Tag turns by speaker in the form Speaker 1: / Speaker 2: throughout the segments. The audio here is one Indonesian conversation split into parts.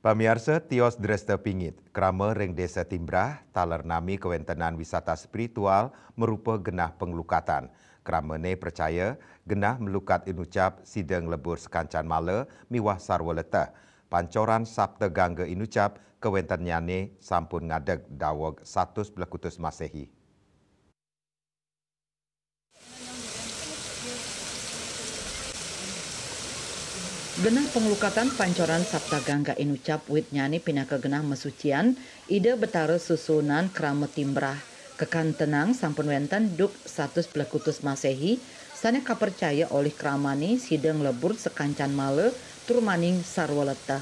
Speaker 1: Pamirsa tios Dresde Pingit, krama ring desa Timbrah, taler nami kewentenan wisata spiritual merupa genah pengelukatan. Kramane percaya genah melukat inucap sidang lebur sekancan mala miwah sarwaleta. Pancoran Sabta Gangga inucap kewentenannya sampun ngadeg dawag 100 belekutus Masehi.
Speaker 2: Genah pengelukatan pancoran Sabta Gangga inucap wit nyani pinaka genah mesucian ide betara susunan krama Timbrah. Kekan tenang sampun wenten duk 100 belekutus Masehi sane kapercaya oleh kramani sidang lebur sekancan male turmaning sarwaleta.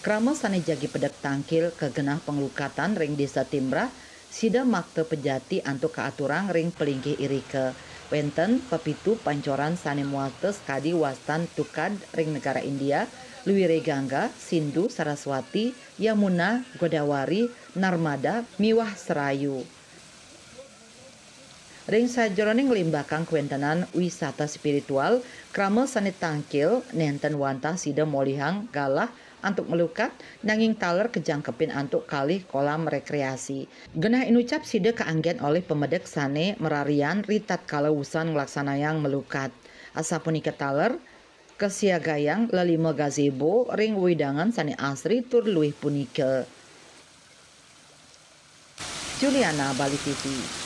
Speaker 2: Krama sane jagi pedek tangkil ke genah pengelukatan ring desa Timbrah sida makte pejati antuk keaturang ring pelingkih irike. Wenten pepitu pancoran sane mualte skadi wastan tukad ring negara India, Luwire Gangga, Sindhu, Saraswati, Yamuna, Godawari, Narmada, miwah Serayu. Ring sajroning limbakang kuentenan wisata spiritual, krama sane tangkil nenten wantah sida molihang galah antuk melukat nanging taler kejangkepin antuk kalih kolam rekreasi. Genah inucap sida kaanggen oleh pemedek sane merarian ritat kalawusan ngelaksanayang melukat. Asapunika taler kesiagayang lelima gazebo ring widangan sane asri tur luwih punika. Juliana, Bali TV.